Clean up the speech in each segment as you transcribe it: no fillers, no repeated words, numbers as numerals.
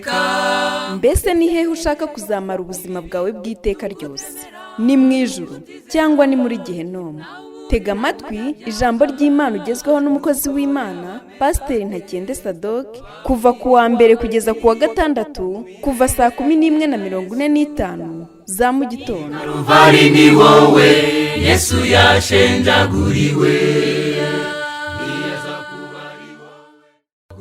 iteka. Mbese ni hehe ushaka kuzamara ubuzima bwawe bw'iteka ryose? Ni mu ijuru cyangwa ni muri Gehinomu? Tega amatwi ijambo ry'Imana ugezweho n'umukozi w'Imana Pasiteri Ntakende Sadoki kuva ku wa mbere kugeza ku wa gatandatu kuva saa 11:45 za mu gitondo. Calvary ni wowe Yesu yashenjaguriwe.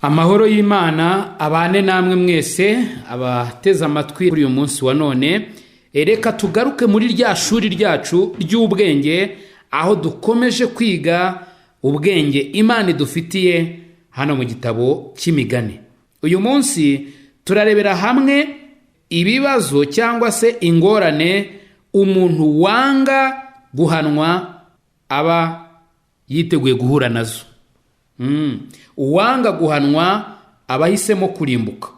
Amahoro y'Imana abane namwe mwese abateze amatwi kuri uyu munsi wa none. Reka tugaruke muri rya shuri ryacu ry'ubwenge, aho dukomeje kwiga ubwenge Imana idufitiye hano mu gitabo cy'imigani. Uyu munsi turarebera hamwe ibibazo cyangwa se ingorane umuntu wanga guhanwa aba yiteguye guhura nazo. Uwanga guhanwa abahisemo kurimbuka.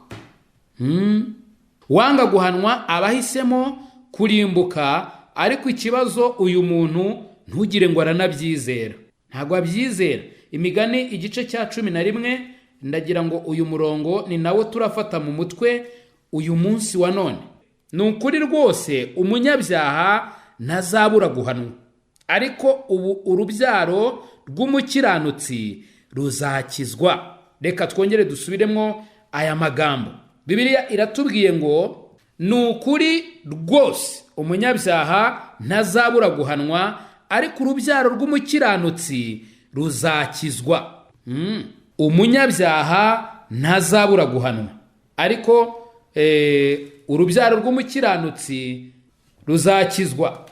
Wanga guhanwa abahisemo kurimbuka, ariko ikibazo uyu muntu ntugire ngo aranabyizera. Ntabwo abyizera. Imigani igice cya 11, ndagira ngo uyu murongo ni nawo turafata mu mutwe uyu munsi wa none. Ni ukuri rwose umunyabyaha ntazabura guhanwa, ariko urubyaro rw'umukiranutsi ruzakizwa. Reka twongere dusubiremo aya magambo. Bibiliya iratubwiye ngo ni ukuri rwose umunyabyaha ntazabura guhanwa, ariko urubyaro rw'umukiranutsi ruzakizwa. Umunyabyaha ntazabura guhanwa, ariko urubyaro rw'umukiranutsi ruzakizwa.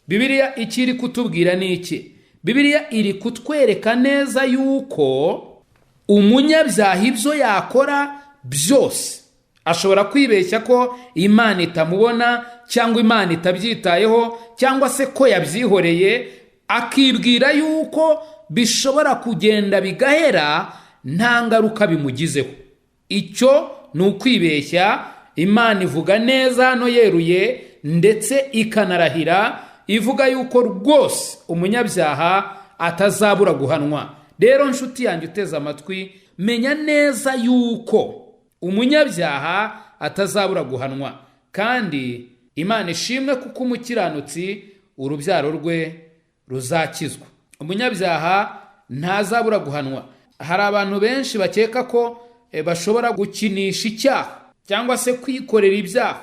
Bibiliya ikiri kutubwira ni iki? Bibiliya iri kutwereka neza yuko umunyabyaha ibyo yakora byose ashobora kwibeshya ko Imana itamubona cyangwa Imana itabyitayeho cyangwa se ko yabyihoreye, akibwira yuko bishobora kugenda bigahera nta ngaruka bimugizeho. Icyo ni ukwibeshya. Imana ivuga neza no yeruye, ndetse ikanarahira ivuga yuko rwose umunyabyaha atazabura guhanwa. Rero nshuti yanjye uteze amatwi, menya neza yuko umunyabyaha atazabura guhanwa, kandi Imana ishimwe kuko umukiranutsi urubyaro rwe ruzakizwa. Umunyabyaha ntazabura guhanwa. Hari abantu benshi bakeka ko bashobora gukinisha icyaha cyangwa se kwikorera ibyaha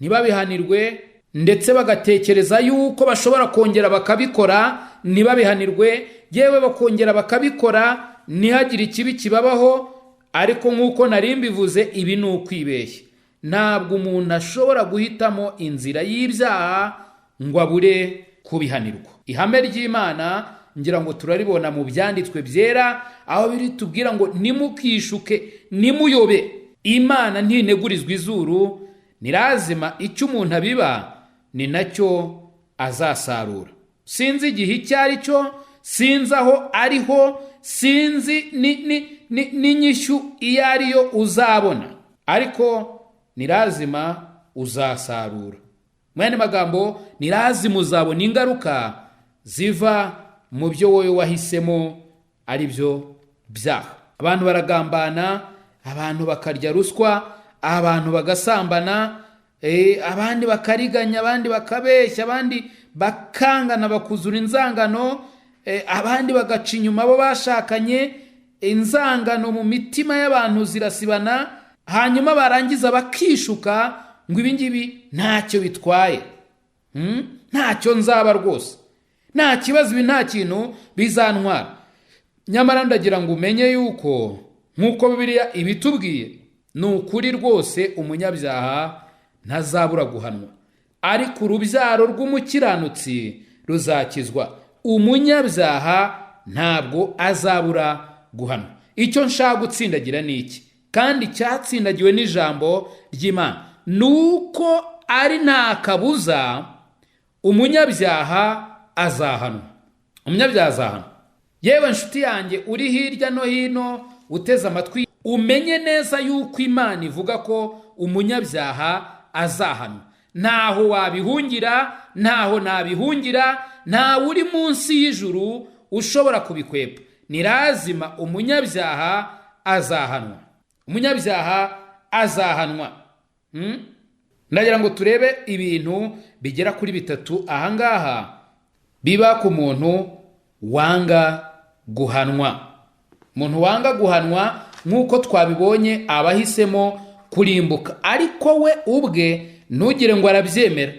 ntibabihanirwe, ndetse bagatekereza yuko bashobora kongera bakabikora ntibabihanirwe, yewe bakongera bakabikora ntihagire ikibi kibabaho. Ariko nk'uko nari mbivuze, ibi ni ukwibeshya. Ntabwo umuntu ashobora guhitamo inzira y'ibyaha ngo abure kubihanirwa. Ihame ry'Imana ngira ngo turaribona mu byanditswe byera, aho biri tubwira ngo nimukishuke nimuyobe. Imana ntinegurizwa izuru, ni lazima icyo umuntu abiba ni nacyo azasarura. Sinzi igihe icyo ari cyo, sinzi aho ariho, sinzi n'inyishyu iyo ariyo uzabona, ariko ni lazima uzasarura. Mwene magambo, ni lazima uzabona ingaruka ziva mu byo wowe wahisemo ari byo byaha. Abantu baragambana, abantu bakarya ruswa, abantu bagasambana, abandi bakariganya, abandi bakabeshya, abandi bakangana bakuzura inzangano, abandi bagaca inyuma abo bashakanye. Inzangano mu mitima y'abantu zirasibana, hanyuma barangiza bakishuka ngo ibingibi ntacyo bitwaye, ntacyo nzaba rwose, nta kibazo, ibi nta kintu bizantwara. Nyamara ndagira ngo umenye yuko nk'uko Bibiliya ibitubwiye, ni ukuri rwose umunyabyaha ntazabura guhanwa, ariko urubyaro rw'umukiranutsi ruzakizwa. Umunyabyaha ntabwo azabura guhanwa. Icyo nshaka gutsindagira ni iki, kandi cyatsindagiwe n'ijambo ry'Imana, nuko ari nta kabuza umunyabyaha azahanwa. Umunyabyaha azahanwa. Yewe nshuti yanjye uri hirya no hino uteze amatwi, umenye neza yuko Imana ivuga ko umunyabyaha azahanwa. Ntaho wabihungira, ntaho nabihungira, nta uri munsi y'ijuru ushobora kubikwepa. Ni lazima umunyabyaha azahanwa. Umunyabyaha azahanwa. Ndagira ngo turebe ibintu bigera kuri 3 ahangaha biba ku muntu wanga guhanwa. Umuntu wanga guhanwa nk'uko twabibonye abahisemo kurimbuka, ariko we ubwe ntugire ngo arabyemera.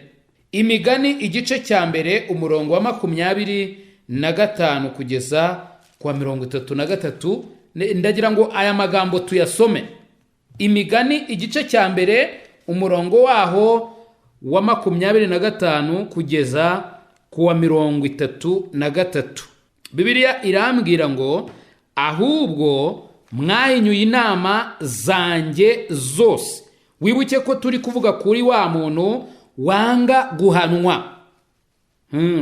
Imigani igice cya mbere umurongo wa 25 kugeza kwa 33, ndagira ngo aya magambo tuyasome. Imigani igice cya mbere umurongo waho wa 25 kugeza kuwa 33. Bibiliya irambwira ngo ahubwo mwahinyuye inama zanjye zose. Wibuke ko turi kuvuga kuri wa muntu wanga guhanwa.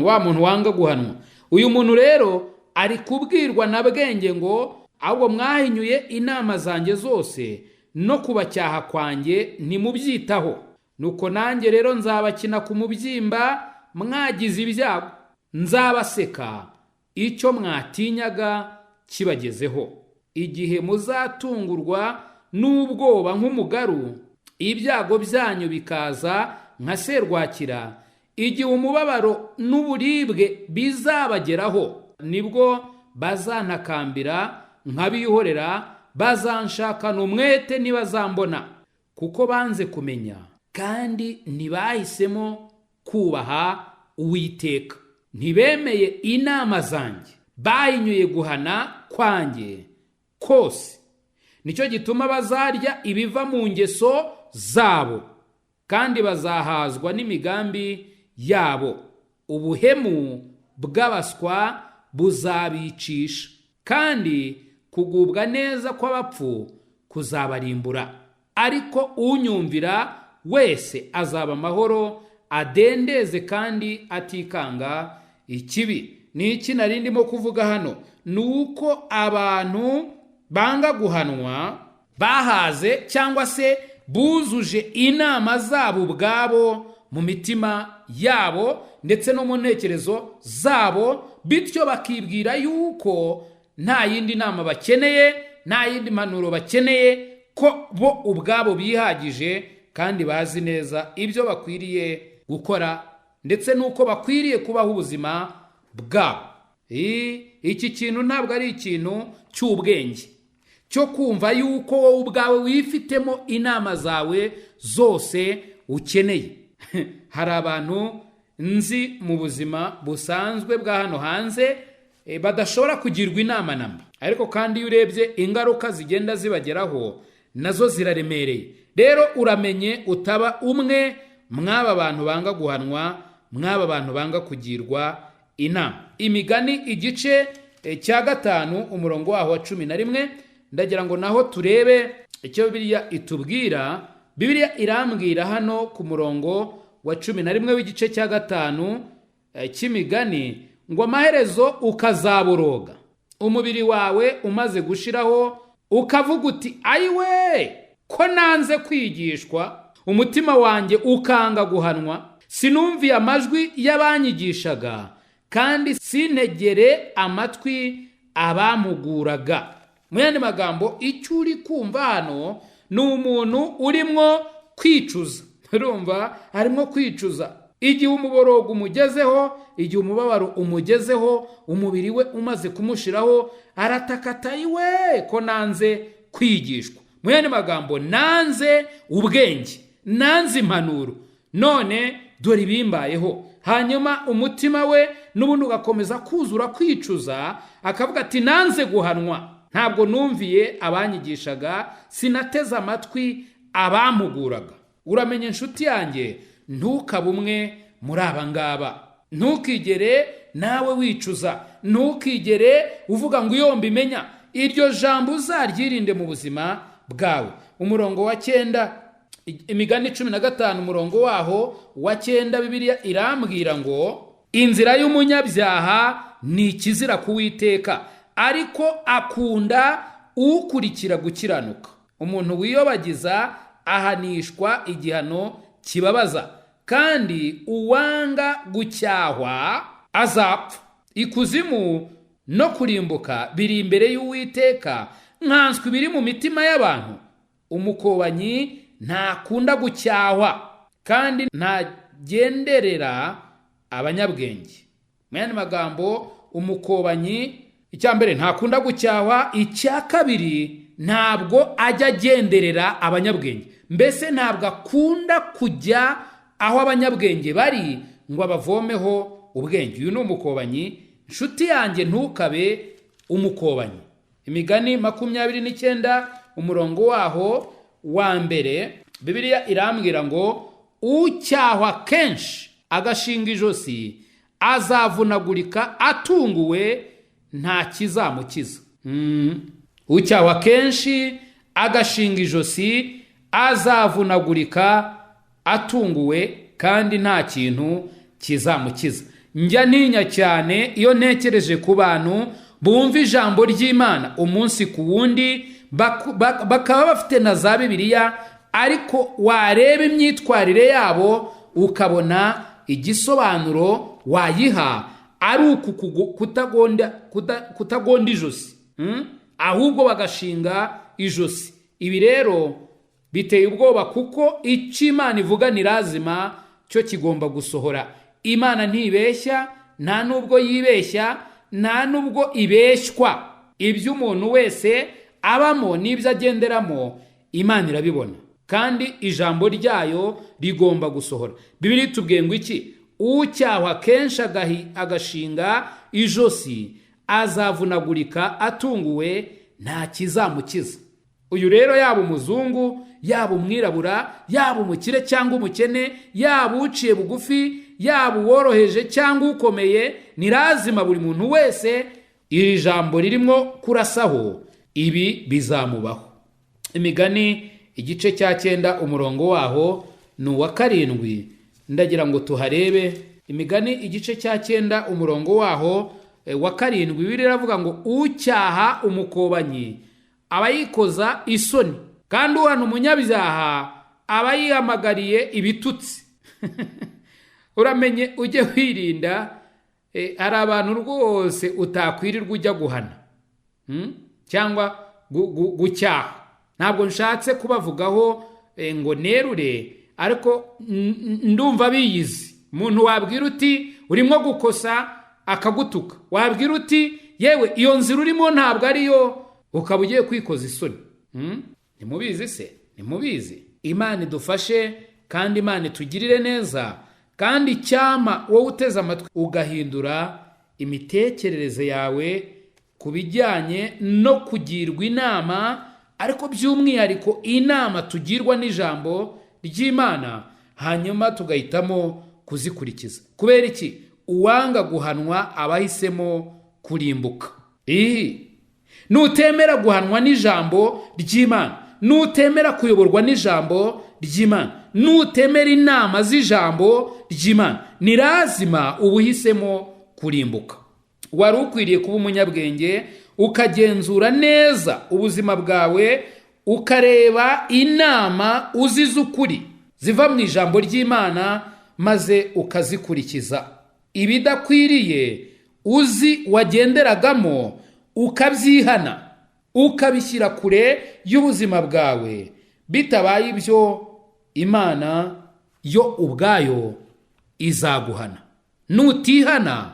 Wa muntu wanga guhanwa. Uyu muntu rero ari kubwirwa na bwenge ngo ahubwo mwahinyuye inama zanjye zose, no kubacyaha kwanjye ntimubyitaho. Nuko nanjye rero nzabakina ku mubyimba mwagize ibyago, nzabaseka icyo mwatinyaga kibagezeho. Igihe muzatungurwa n'ubwoba nk'umugaru, ibyago byanyu bikaza nka serwakira, igihe umubabaro n'uburibwe bizabageraho, nibwo bazantakambira nkabihorera, bazanshakana umwete nibazambona. Kuko banze kumenya kandi ntibahisemo kubaha Uwiteka, ntibemeye inama zanjye, bahinyuye guhana kwanjye kose. Nicyo gituma bazarya ibiva mu ngeso zabo, kandi bazahazwa n'imigambi yabo. Ubuhemu bw'abaswa buzabicisha, kandi kugubwa neza kw'abapfu kuzabarimbura. Ariko unyumvira wese azaba amahoro, adendeze kandi atikanga ikibi. Ni iki nari ndimo kuvuga hano? Nuko abantu banga guhanwa bahaze cyangwa se buzuje inama zabo ubwabo mu mitima yabo ndetse no mu ntekerezo zabo, bityo bakibwira yuko nta yindi nama bakeneye, nta yindi mpanuro bakeneye, ko bo ubwabo bihagije kandi bazi neza ibyo bakwiriye gukora ndetse nuko bakwiriye kubaho ubuzima bwabo. Iki kintu ntabwo ari ikintu cy'ubwenge cyo kumva yuko wowe ubwawe wifitemo inama zawe zose ukeneye. Hari abantu nzi mu buzima busanzwe bwa hano hanze badashobora kugirwa inama namba, ariko kandi iyo urebye ingaruka zigenda zibageraho nazo ziraremereye. Rero uramenye utaba umwe mwaba bantu banga guhanwa, mwaba bantu banga kugirwa inama. Imigani igice cya 5 umurongo waho wa 11, ndagira ngo naho turebe icyo Bibiliya itubwira. Bibiliya irambwira hano ku murongo wa 11 w'igice cya 5 cy'imigani ngo amaherezo ukazaboroga, umubiri wawe umaze gushiraho, ukavuga uti ayiwe ko nanze kwigishwa, umutima wanjye ukanga guhanwa, sinumviye amajwi y'abanyigishaga kandi sintegere amatwi abampuguraga. Mu yandi magambo, icyo uri kumva hano ni umuntu urimo kwicuza. Urumva arimo kwicuza. Igihe umuborogo umugezeho, igihe umubabaro umugezeho, umubiri we umaze kumushiraho, aratakata iwe ko nanze kwigishwa. Mu yandi magambo, nanze ubwenge, nanze impanuro, none dore ibimbayeho. Hanyuma umutima we n'ubundi ugakomeza kuzura kwicuza, akavuga ati nanze guhanwa, ntabwo numviye abanyigishaga, sinateze amatwi abampuguraga. Uramenye inshuti yanjye, ntukabe umwe muri aba ngaba. Ntukigere nawe wicuza, ntukigere uvuga ngo iyo mbimenya. Iryo jambo uzaryirinde mu buzima bwawe. Umurongo wa 9, imigani 15 umurongo waho wa 9, Bibiliya irambwira ngo inzira y'umunyabyaha ni ikizira ku Uwiteka, ariko akunda ukurikira gukiranuka. Umuntu wiyobagiza ahanishwa igihano kibabaza, kandi uwanga gucyahwa azapfa. Ikuzimu no kurimbuka biri imbere y'Uwiteka, nkanswe biri mu mitima y'abantu. umukobanyi ntakunda gucyahwa kandi ntagenderera abanyabwenge. Mu yandi magambo, umukobanyi icya mbere ntakunda gucyahwa, icya kabiri ntabwo ajya agenderera abanyabwenge. Mbese ntabwo akunda kujya aho abanyabwenge bari ngo abavomeho ubwenge. Uyu ni umukobanyi. Nshuti yanjye, ntukabe umukobanyi. Imigani 29 umurongo waho wa mbere, Bibiliya irambwira ngo ucyahwa kenshi agashinga ijosi azavunagurika, atunguwe nta kizamukiza. Ucyahwa kenshi agashinga ijosi azavunagurika, atunguwe kandi nta kintu kizamukiza. Njya ntinya cyane iyo ntekereje ku bantu bumva ijambo ry'Imana umunsi ku wundi, bakaba bafite na za Bibiliya, ariko wareba imyitwarire yabo ukabona igisobanuro wayiha ari kutagonda ijosi, ahubwo bagashinga ijosi. Ibi rero biteye ubwoba, kuko icyo Imana ivuga ni lazima cyo kigomba gusohora. Imana ntibeshya, nta nubwo yibeshya, nta nubwo ibeshywa. Ibyo umuntu wese abamo n'ibyo agenderamo Imana irabibona, kandi ijambo ryayo rigomba gusohora. Bibiliya itubwiye ngo iki? Ucyahwa kenshi agashinga ijosi azavunagurika, atunguwe nta kizamukiza. Uyu rero yaba umuzungu, yaba umwirabura, yaba umukire cyangwa umukene, yaba uciye bugufi, yaba uworoheje cyangwa ukomeye, ni lazima buri muntu wese iri jambo ririmo kurasaho ibi bizamubaho. Imigani igice cya 9 umurongo waho ni uwa 7, ndagira ngo tuharebe. Imigani igice cya 9 umurongo waho wa 7, Bibiliya iravuga ngo ucyaha umukobanyi aba yikoza isoni, kandi uhana umunyabyaha aba yihamagariye ibitutsi. Uramenye ujye wirinda, hari abantu rwose utakwirirwa ujya guhana cyangwa gucyaha. Ntabwo nshatse kubavugaho ngo nerure, ariko ndumva biyizi. Umuntu wabwira uti urimo gukosa akagutuka, wabwira uti yewe iyo nzira urimo ntabwo ariyo, ukaba ugiye kwikoza isoni. Nimubizi se? Nimubizi? Imana idufashe kandi Imana itugirire neza, kandi cyama wowe uteze amatwi ugahindura imitekerereze yawe ku bijyanye no kugirwa inama, ariko by'umwihariko inama tugirwa n'ijambo ry'Imana, hanyuma tugahitamo kuzikurikiza. Kubera iki? Uwanga guhanwa abahisemo kurimbuka. Nutemera guhanwa n'ijambo ry'Imana, nutemera kuyoborwa n'ijambo ry'Imana, nutemera inama z'ijambo ry'Imana, ni lazima ubuhisemo kurimbuka. Wari ukwiriye kuba umunyabwenge, ukagenzura neza ubuzima bwawe, ukareba inama uzize ukuri ziva mu ijambo ry'Imana, maze ukazikurikiza. Ibidakwiriye uzi wagenderagamo ukabyihana, ukabishyira kure y'ubuzima bwawe. Bitabaye ibyo, Imana yo ubwayo izaguhana. Nutihana,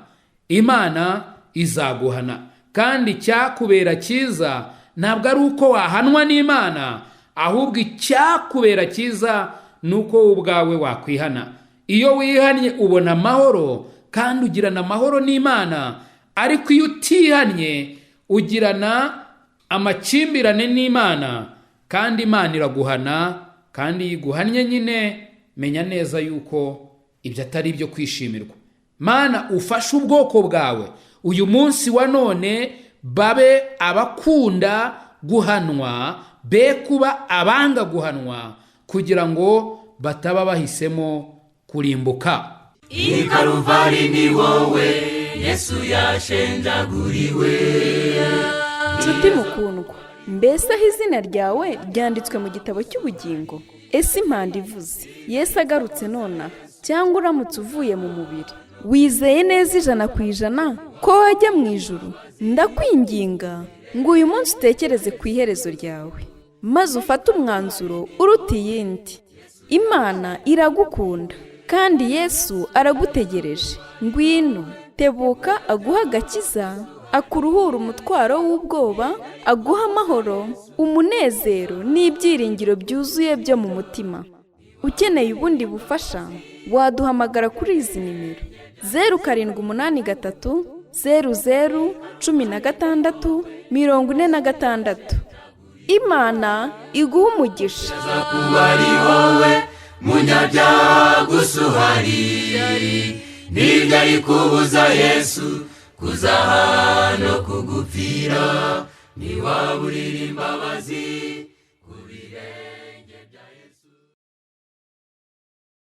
Imana izaguhana. Kandi cyakubera cyiza ntabwo ari uko wahanwa n'Imana, ahubwo icyakubera cyiza ni uko ubwawe wakwihana. Iyo wihannye ubona amahoro, kandi ugirana amahoro n'Imana. Ariko iyo utihannye ugirana amakimbirane n'Imana, kandi Imana iraguhana. Kandi iguhannye nyine, menya neza yuko ibyo atari ibyo kwishimirwa. Mana, ufashe ubwoko bwawe uyu munsi wa none babe abakunda guhanwa, be kuba abanga guhanwa, kugira ngo bataba bahisemo kurimbuka. I Calvary ni wowe Yesu yashenjaguriwe. Nshuti mukundwa, mbese aho izina ryawe ryanditswe mu gitabo cy'ubugingo? Ese impanda ivuze Yesu agarutse nona, cyangwa uramutse uvuye mu mubiri, wizeye neza 100% ko wajya mu ijuru? Ndakwinginga ngo uyu munsi utekereze ku iherezo ryawe. maze ufate umwanzuro uruta iyindi. Imana iragukunda kandi Yesu aragutegereje. Ngwino, tebuka aguha agakiza, akuruhura umutwaro w'ubwoba, aguha amahoro, umunezero n'ibyiringiro byuzuye byo mu mutima. Ukeneye ubundi bufasha, waduhamagara kuri izi nimero: 0783 00 16 46. Imana iguha umugisha. kuba ari wowe munyabyaha gusa uhari, ntibyari kubuza Yesu kuza hano kugupfira, ntiwaburira imbabazi ku bireba.